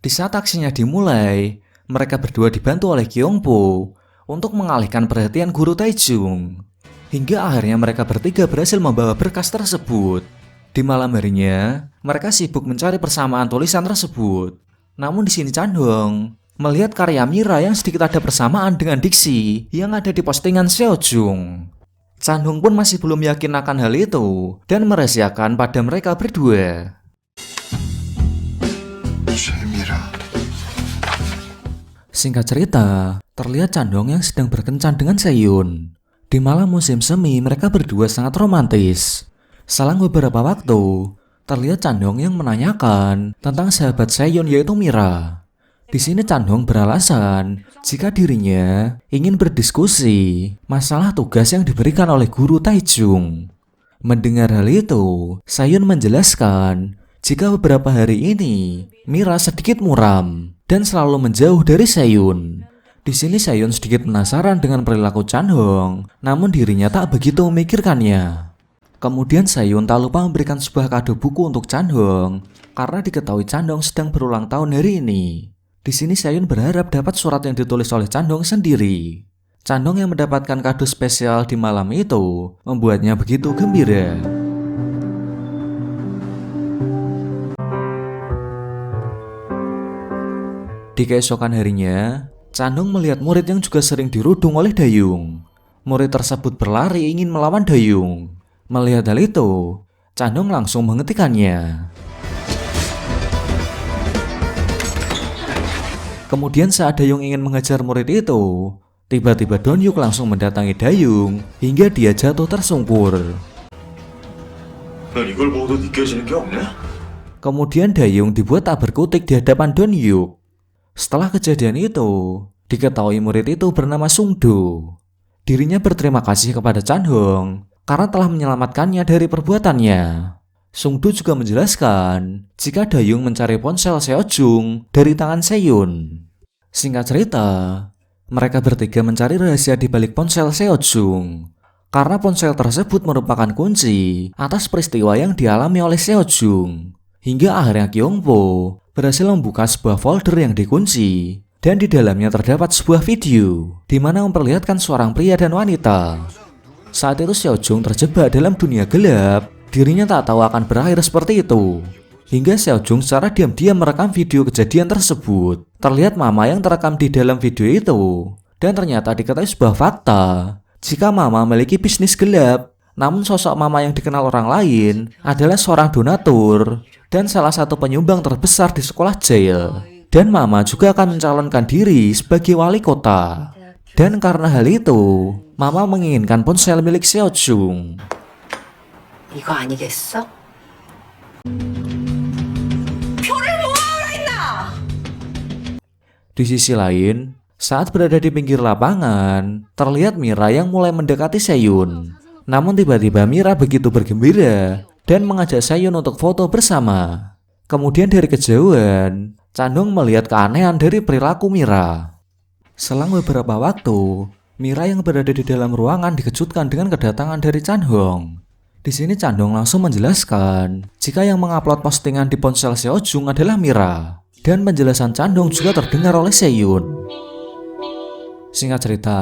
Di saat aksinya dimulai, mereka berdua dibantu oleh Kyongpo untuk mengalihkan perhatian guru Taejung. Hingga akhirnya mereka bertiga berhasil membawa berkas tersebut. Di malam harinya, mereka sibuk mencari persamaan tulisan tersebut. Namun di sini Chandong melihat karya Mira yang sedikit ada persamaan dengan diksi yang ada di postingan Seojung. Chandong pun masih belum yakin akan hal itu dan merahasiakan pada mereka berdua. Singkat cerita, terlihat Chandong yang sedang berkencan dengan Seyun. Di malam musim semi, mereka berdua sangat romantis. Selang beberapa waktu, terlihat Chandong yang menanyakan tentang sahabat Seyun yaitu Mira. Di sini Chandong beralasan jika dirinya ingin berdiskusi masalah tugas yang diberikan oleh guru Taejung. Mendengar hal itu, Seyun menjelaskan jika beberapa hari ini Mira sedikit muram dan selalu menjauh dari Seyun. Di sini Seyun sedikit penasaran dengan perilaku Chandong, namun dirinya tak begitu memikirkannya. Kemudian Seyun tak lupa memberikan sebuah kado buku untuk Chandong karena diketahui Chandong sedang berulang tahun hari ini. Di sini Seyun berharap dapat surat yang ditulis oleh Chandong sendiri. Chandong yang mendapatkan kado spesial di malam itu membuatnya begitu gembira. Di keesokan harinya, Chandong melihat murid yang juga sering dirudung oleh Dayung. Murid tersebut berlari ingin melawan Dayung. Melihat hal itu, Chandong langsung menghentikannya. Kemudian saat Dayung ingin mengejar murid itu, tiba-tiba Donyuk langsung mendatangi Dayung hingga dia jatuh tersungkur. Kemudian Dayung dibuat tak berkutik di hadapan Donyuk. Setelah kejadian itu, diketahui murid itu bernama Sungdo. Dirinya berterima kasih kepada Chandong karena telah menyelamatkannya dari perbuatannya. Sungdo juga menjelaskan jika Dayung mencari ponsel Seojung dari tangan Seyun. Singkat cerita, mereka bertiga mencari rahasia di balik ponsel Seojung karena ponsel tersebut merupakan kunci atas peristiwa yang dialami oleh Seojung. Hingga akhirnya Kyongpo berhasil membuka sebuah folder yang dikunci dan di dalamnya terdapat sebuah video di mana memperlihatkan seorang pria dan wanita. Saat itu Seojung terjebak dalam dunia gelap, dirinya tak tahu akan berakhir seperti itu. Hingga Seojung secara diam-diam merekam video kejadian tersebut. Terlihat mama yang terekam di dalam video itu dan ternyata diketahui sebuah fakta jika mama memiliki bisnis gelap. Namun sosok mama yang dikenal orang lain adalah seorang donatur dan salah satu penyumbang terbesar di sekolah jail. Dan mama juga akan mencalonkan diri sebagai wali kota. Dan karena hal itu, mama menginginkan ponsel milik Seojung. 이거 아니겠어? Di sisi lain, saat berada di pinggir lapangan, terlihat Mira yang mulai mendekati Seyun. Namun tiba-tiba Mira begitu bergembira dan mengajak Seyun untuk foto bersama. Kemudian dari kejauhan, Chandong melihat keanehan dari perilaku Mira. Selang beberapa waktu, Mira yang berada di dalam ruangan dikejutkan dengan kedatangan dari Chandong. Di sini Chandong langsung menjelaskan jika yang mengupload postingan di ponsel Seojung adalah Mira. Dan penjelasan Chandong juga terdengar oleh Seyun. Singkat cerita,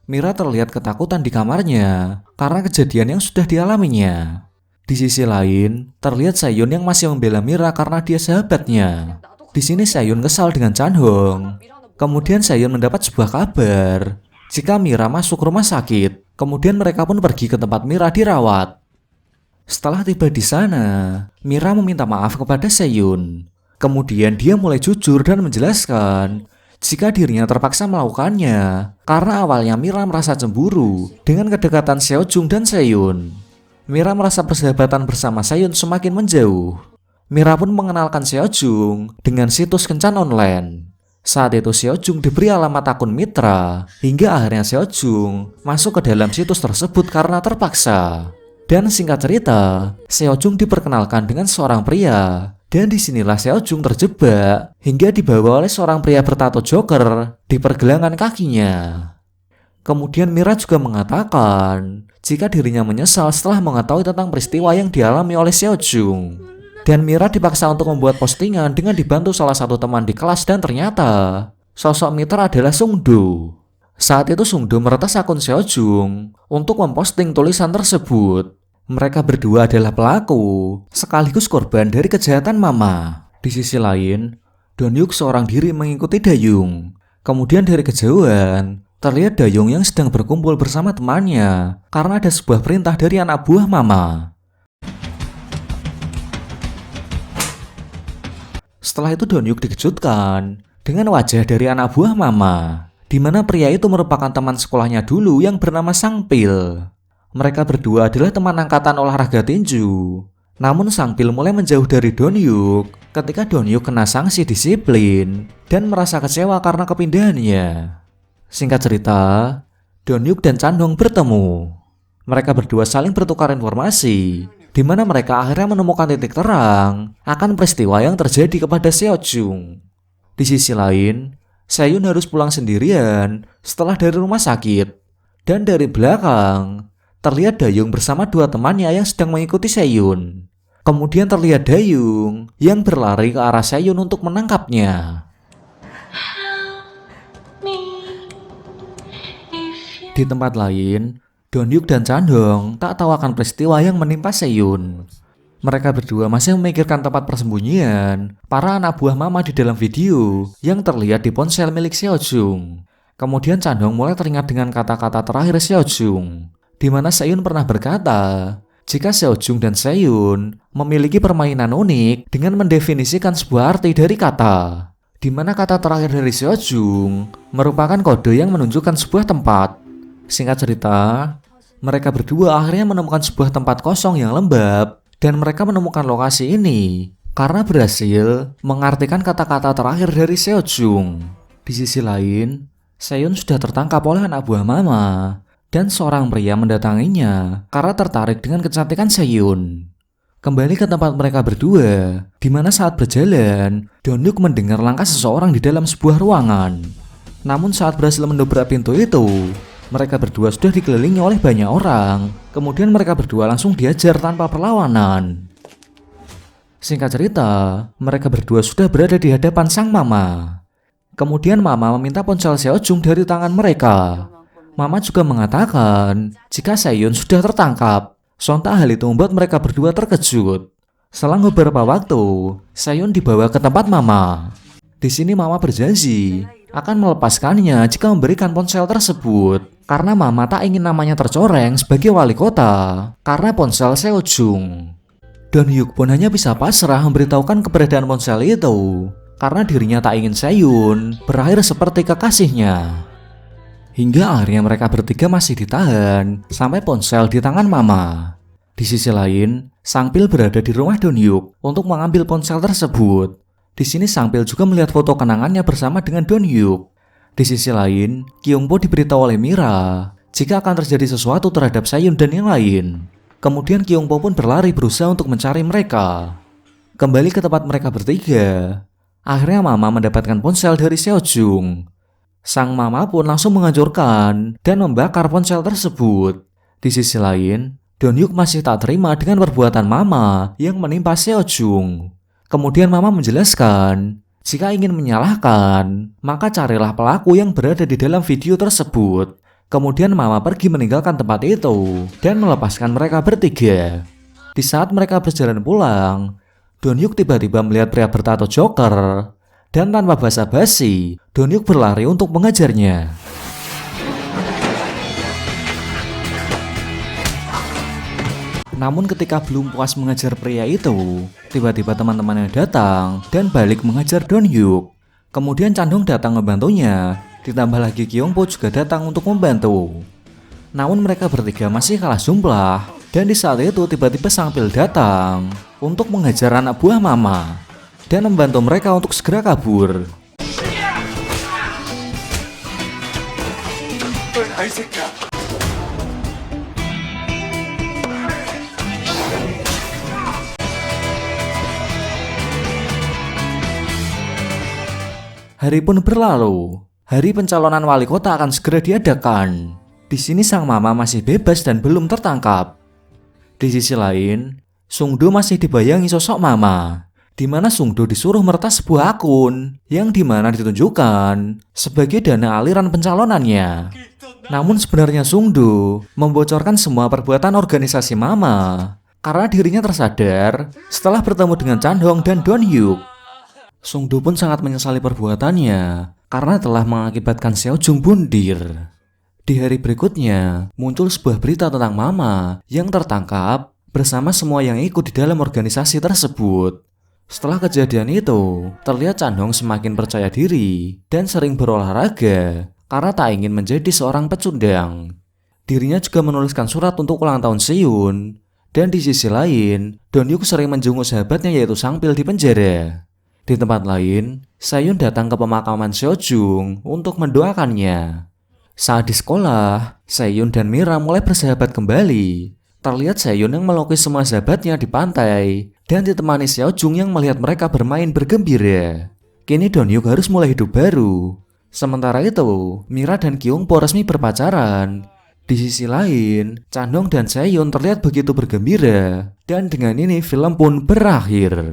Mira terlihat ketakutan di kamarnya karena kejadian yang sudah dialaminya. Di sisi lain, terlihat Seyun yang masih membela Mira karena dia sahabatnya. Di sini Seyun kesal dengan Chandong. Kemudian Seyun mendapat sebuah kabar jika Mira masuk rumah sakit. Kemudian mereka pun pergi ke tempat Mira dirawat. Setelah tiba di sana, Mira meminta maaf kepada Seyun. Kemudian dia mulai jujur dan menjelaskan jika dirinya terpaksa melakukannya karena awalnya Mira merasa cemburu dengan kedekatan Seojung dan Seyun. Mira merasa persahabatan bersama Seyun semakin menjauh. Mira pun mengenalkan Seojung dengan situs kencan online. Saat itu Seojung diberi alamat akun mitra hingga akhirnya Seojung masuk ke dalam situs tersebut karena terpaksa. Dan singkat cerita, Seojung diperkenalkan dengan seorang pria. Dan disinilah Seojung terjebak hingga dibawa oleh seorang pria bertato Joker di pergelangan kakinya. Kemudian Mira juga mengatakan jika dirinya menyesal setelah mengetahui tentang peristiwa yang dialami oleh Seojung. Dan Mira dipaksa untuk membuat postingan dengan dibantu salah satu teman di kelas dan ternyata sosok Mitra adalah Sungdo. Saat itu Sungdo meretas akun Seojung untuk memposting tulisan tersebut. Mereka berdua adalah pelaku sekaligus korban dari kejahatan Mama. Di sisi lain, Donyuk seorang diri mengikuti Dayung. Kemudian dari kejauhan, terlihat Dayung yang sedang berkumpul bersama temannya karena ada sebuah perintah dari anak buah Mama. Setelah itu Donyuk dikejutkan dengan wajah dari anak buah Mama, di mana pria itu merupakan teman sekolahnya dulu yang bernama Sangpil. Mereka berdua adalah teman angkatan olahraga tinju. Namun Sangpil mulai menjauh dari Donyuk ketika Donyuk kena sanksi disiplin dan merasa kecewa karena kepindahannya. Singkat cerita, Donyuk dan Chandong bertemu. Mereka berdua saling bertukar informasi, di mana mereka akhirnya menemukan titik terang akan peristiwa yang terjadi kepada Seojung. Di sisi lain, Seyun harus pulang sendirian setelah dari rumah sakit. Dan dari belakang, terlihat Dayung bersama dua temannya yang sedang mengikuti Seyun. Kemudian terlihat Dayung yang berlari ke arah Seyun untuk menangkapnya. Di tempat lain, Donyuk dan Chandong tak tahu akan peristiwa yang menimpa Seyun. Mereka berdua masih memikirkan tempat persembunyian para anak buah Mama di dalam video yang terlihat di ponsel milik Seojung. Kemudian Chandong mulai teringat dengan kata-kata terakhir Seojung, di mana Seyun pernah berkata jika Seojung dan Seyun memiliki permainan unik dengan mendefinisikan sebuah arti dari kata, di mana kata terakhir dari Seojung merupakan kode yang menunjukkan sebuah tempat. Singkat cerita, mereka berdua akhirnya menemukan sebuah tempat kosong yang lembab dan mereka menemukan lokasi ini karena berhasil mengartikan kata-kata terakhir dari Seojung. Di sisi lain, Seyun sudah tertangkap oleh anak buah Mama dan seorang pria mendatanginya karena tertarik dengan kecantikan Seyun. Kembali ke tempat mereka berdua, di mana saat berjalan, Donyuk mendengar langkah seseorang di dalam sebuah ruangan. Namun saat berhasil mendobrak pintu itu, mereka berdua sudah dikelilingi oleh banyak orang. Kemudian mereka berdua langsung diajar tanpa perlawanan. Singkat cerita, mereka berdua sudah berada di hadapan sang Mama. Kemudian Mama meminta ponsel Seojung dari tangan mereka. Mama juga mengatakan jika Seyun sudah tertangkap. Sontak hal itu membuat mereka berdua terkejut. Selang beberapa waktu, Seyun dibawa ke tempat Mama. Di sini Mama berjanji akan melepaskannya jika memberikan ponsel tersebut, karena Mama tak ingin namanya tercoreng sebagai wali kota karena ponsel Seojung. Donyuk pun hanya bisa pasrah memberitahukan keberadaan ponsel itu karena dirinya tak ingin Seyun berakhir seperti kekasihnya. Hingga akhirnya mereka bertiga masih ditahan sampai ponsel di tangan Mama. Di sisi lain, Sangpil berada di rumah Donyuk untuk mengambil ponsel tersebut. Di sini Sangpil juga melihat foto kenangannya bersama dengan Donyuk. Di sisi lain, Kyungpo diberitahu oleh Mira jika akan terjadi sesuatu terhadap Seyun dan yang lain. Kemudian Kyungpo pun berlari berusaha untuk mencari mereka. Kembali ke tempat mereka bertiga, akhirnya Mama mendapatkan ponsel dari Seojung. Sang Mama pun langsung menghancurkan dan membakar ponsel tersebut. Di sisi lain, Donyuk masih tak terima dengan perbuatan Mama yang menimpa Seojung. Kemudian Mama menjelaskan, jika ingin menyalahkan, maka carilah pelaku yang berada di dalam video tersebut. Kemudian Mama pergi meninggalkan tempat itu dan melepaskan mereka bertiga. Di saat mereka berjalan pulang, Donyuk tiba-tiba melihat pria bertato Joker. Dan tanpa basa-basi, Donyuk berlari untuk mengejarnya. Namun ketika belum puas mengejar pria itu, tiba-tiba teman-temannya datang dan balik mengejar Donyuk. Kemudian Chandong datang membantunya, ditambah lagi Kyungpo juga datang untuk membantu. Namun mereka bertiga masih kalah jumlah, dan di saat itu tiba-tiba Sangpil datang untuk mengejar anak buah Mama dan membantu mereka untuk segera kabur. Hari pun berlalu. Hari pencalonan wali kota akan segera diadakan. Di sini sang Mama masih bebas dan belum tertangkap. Di sisi lain, Sungdo masih dibayangi sosok mama, di mana Sungdo disuruh meretas sebuah akun yang dimana ditunjukkan sebagai dana aliran pencalonannya. Namun sebenarnya Sungdo membocorkan semua perbuatan organisasi mama karena dirinya tersadar setelah bertemu dengan Chan-hong dan Don-hyuk. Sungdo pun sangat menyesali perbuatannya karena telah mengakibatkan Seo-jung bundir. Di hari berikutnya, muncul sebuah berita tentang mama yang tertangkap bersama semua yang ikut di dalam organisasi tersebut. Setelah kejadian itu, terlihat Chan-hong semakin percaya diri dan sering berolahraga karena tak ingin menjadi seorang pecundang. Dirinya juga menuliskan surat untuk ulang tahun Seyun, dan di sisi lain, Don-hyuk sering menjenguk sahabatnya yaitu Sang-pil di penjara. Di tempat lain, Seyun datang ke pemakaman Seo-jung untuk mendoakannya. Saat di sekolah, Seyun dan Mira mulai bersahabat kembali. Terlihat Seyun yang melukis semua sahabatnya di pantai dan ditemani Seo-jung yang melihat mereka bermain bergembira. Kini Don-hyuk harus mulai hidup baru. Sementara itu, Mira dan Kyungpo resmi berpacaran. Di sisi lain, Chan-hong dan Seyun terlihat begitu bergembira. Dan dengan ini film pun berakhir.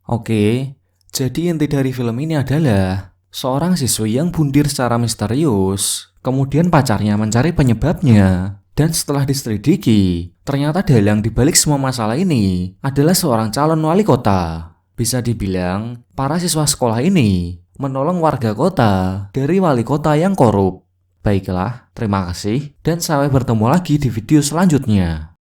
Oke, jadi inti dari film ini adalah seorang siswi yang bundir secara misterius, kemudian pacarnya mencari penyebabnya, dan setelah diselidiki, ternyata dalang dibalik semua masalah ini adalah seorang calon wali kota. Bisa dibilang, para siswa sekolah ini menolong warga kota dari wali kota yang korup. Baiklah, terima kasih, dan sampai bertemu lagi di video selanjutnya.